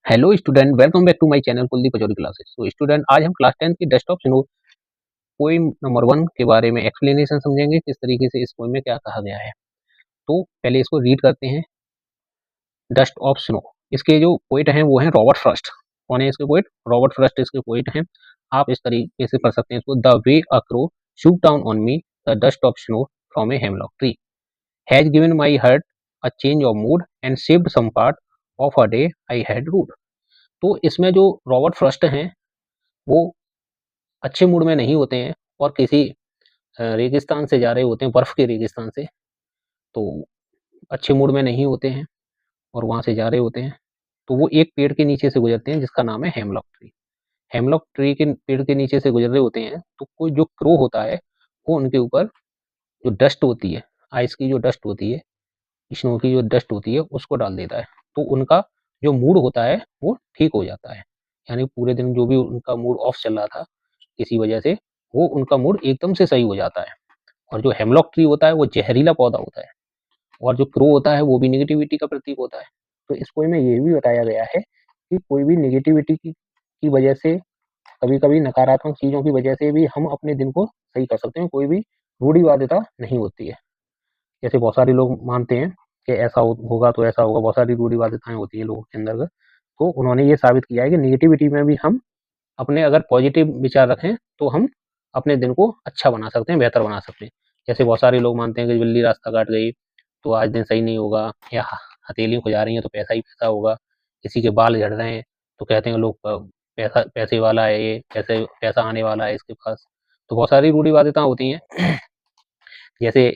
Hello student, welcome back to my channel Kuldeep Pachauri classes. तो student, आज हम क्लास 10 की dust of snow poem number 1 के बारे में एक्सप्लेनेशन समझेंगे, किस तरीके से इस पोएम में क्या कहा गया है। तो पहले इसको रीड करते हैं। डस्ट ऑफ स्नो, इसके जो पोइट हैं वो हैं रॉबर्ट फ्रॉस्ट। कौन है इसके पोइट? रॉबर्ट फ्रॉस्ट इसके पोइट हैं। आप इस तरीके से पढ़ सकते हैं इसको। The way a crow shook down on me the dust of snow from a hemlock tree has given my heart a change of mood and saved some part of a day I had rued. तो इसमें जो Robert Frost हैं वो अच्छे mood में नहीं होते हैं और किसी रेगिस्तान से जा रहे होते हैं, बर्फ के रेगिस्तान से। तो अच्छे मूड में नहीं होते हैं और वहां से जा रहे होते हैं। तो वो एक पेड़ के नीचे से गुजरते हैं जिसका नाम है हेमलॉक ट्री। हेमलॉक ट्री के पेड़ के नीचे से गुजर रहे होते हैं तो कोई जो क्रो होता है वो उनके ऊपर जो डस्ट होती है, आइस की जो डस्ट होती है, स्नो की जो डस्ट होती है, उसको डाल देता है। तो उनका जो मूड होता है वो ठीक हो जाता है। यानी पूरे दिन जो भी उनका मूड ऑफ चल रहा था किसी वजह से, वो उनका मूड एकदम से सही हो जाता है। और जो हेमलॉक ट्री होता है वो जहरीला पौधा होता है और जो क्रो होता है वो भी नेगेटिविटी का प्रतीक होता है। तो इस पोएम में ये भी बताया गया है कि कोई भी नेगेटिविटी की वजह से, कभी-कभी नकारात्मक चीज़ों की वजह से भी हम अपने दिन को सही कर सकते हैं। कोई भी रूढ़िवादिता नहीं होती है। जैसे बहुत सारे लोग मानते हैं कि ऐसा होगा तो ऐसा होगा, बहुत सारी रूढ़िवादिताएँ होती हैं लोगों के अंदर। तो उन्होंने ये साबित किया है कि नेगेटिविटी में भी हम अपने अगर पॉजिटिव विचार रखें तो हम अपने दिन को अच्छा बना सकते हैं, बेहतर बना सकते हैं। जैसे बहुत सारे लोग मानते हैं कि बिल्ली रास्ता काट गई तो आज दिन सही नहीं होगा, या हथेलियाँ खुजा रही हैं तो पैसा ही पैसा होगा, किसी के बाल झड़ रहे हैं तो कहते हैं लोग पैसे वाला है ये, पैसा आने वाला है इसके पास। तो बहुत सारी रूढ़िवादिता होती हैं। जैसे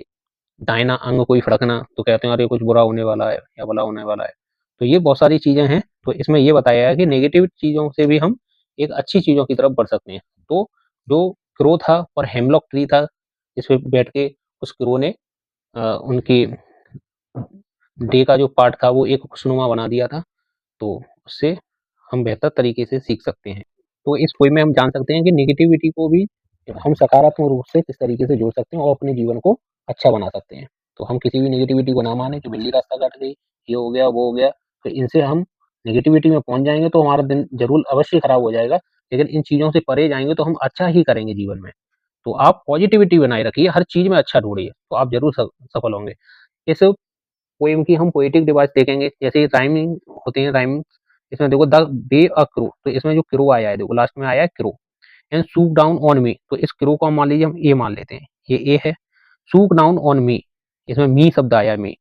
दाहिना अंग कोई फड़कना तो कहते हैं अरे कुछ बुरा होने वाला है या भला होने वाला है। तो ये बहुत सारी चीजें हैं। तो इसमें ये बताया है कि नेगेटिव चीजों से भी हम एक अच्छी चीजों की तरफ बढ़ सकते हैं। तो जो क्रो था और हेमलॉक ट्री था, इस पे बैठ के उस क्रो ने उनकी डे का जो पार्ट था वो एक खुशनुमा बना दिया था। तो उससे हम बेहतर तरीके से सीख सकते हैं। तो इस पोएम में हम जान सकते हैं कि नेगेटिविटी को भी हम सकारात्मक रूप से किस तरीके से जोड़ सकते हैं और अपने जीवन को अच्छा बना सकते हैं। तो हम किसी भी नेगेटिविटी को ना माने कि बिल्ली रास्ता काट गई, ये हो गया, वो हो गया। तो इनसे हम नेगेटिविटी में पहुंच जाएंगे तो हमारा दिन जरूर अवश्य खराब हो जाएगा। लेकिन इन चीजों से परे जाएंगे तो हम अच्छा ही करेंगे जीवन में। तो आप पॉजिटिविटी बनाए रखिए, हर चीज में अच्छा ढूंढिए, तो आप जरूर सफल होंगे। इस पोएम की हम पोएटिक डिवाइस देखेंगे, जैसे राइमिंग होती है, राइमिंग। इसमें देखो द बे अ क्रो, तो इसमें जो क्रो आया है, देखो लास्ट में आया है crow. And shook down on me, तो इस क्रो को हम मान लीजिए हम ए मान लेते हैं, ये ए है। सूक डाउन ऑन मी, इसमें मी शब्द आया है, me.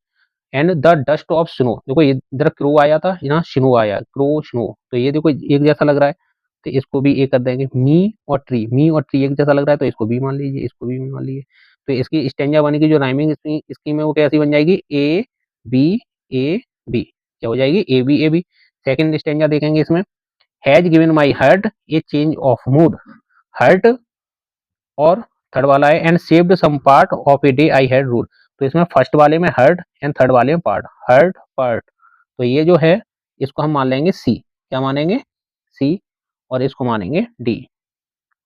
And the dust of snow, देखो ये इधर क्रो आया था, यहाँ स्नो आया, क्रो स्नो, तो ये देखो एक जैसा लग रहा है। तो इसको भी ए कर देंगे। मी और ट्री एक जैसा लग रहा है तो इसको बी मान लीजिए, इसको भी मान लीजिए। तो इसकी स्टेंजा बनेगी, जो राइमिंग स्कीम है वो कैसी बन जाएगी? A B A B. क्या हो जाएगी? A B A B. Second stanza देखेंगे इसमें। Has given my heart a change of mood, hurt, और थर्ड वाला है and saved some part of a day I had rule. तो इसमें फर्स्ट वाले में हर्ट एंड थर्ड वाले में पार्ट, हर्ट पार्ट। तो ये जो है इसको हम मान लेंगे सी। क्या मानेंगे? सी। और इसको मानेंगे डी।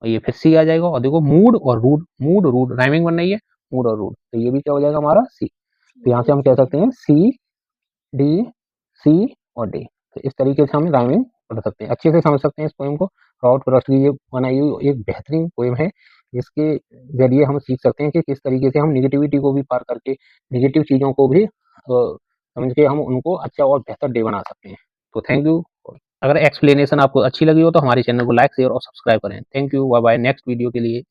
और ये फिर सी आ जाएगा। और देखो मूड और रूड, मूड रूड राइमिंग बन रही है, मूड और रूड, तो ये भी क्या हो जाएगा हमारा? सी। तो यहाँ से हम कह सकते हैं सी डी, सी और डी। तो इस तरीके से हम राइमिंग पढ़ सकते हैं, अच्छे से समझ सकते हैं इस पोएम को। रॉबर्ट फ्रॉस्ट की ये बनाई हुई एक बेहतरीन पोएम है, जिसके जरिए हम सीख सकते हैं कि किस तरीके से हम निगेटिविटी को भी पार करके, निगेटिव चीज़ों को भी समझ के हम उनको अच्छा और बेहतर डे बना सकते हैं। तो थैंक यू। अगर एक्सप्लेनेशन आपको अच्छी लगी हो तो हमारे चैनल को लाइक, शेयर और सब्सक्राइब करें। Thank you, bye bye. Next video के लिए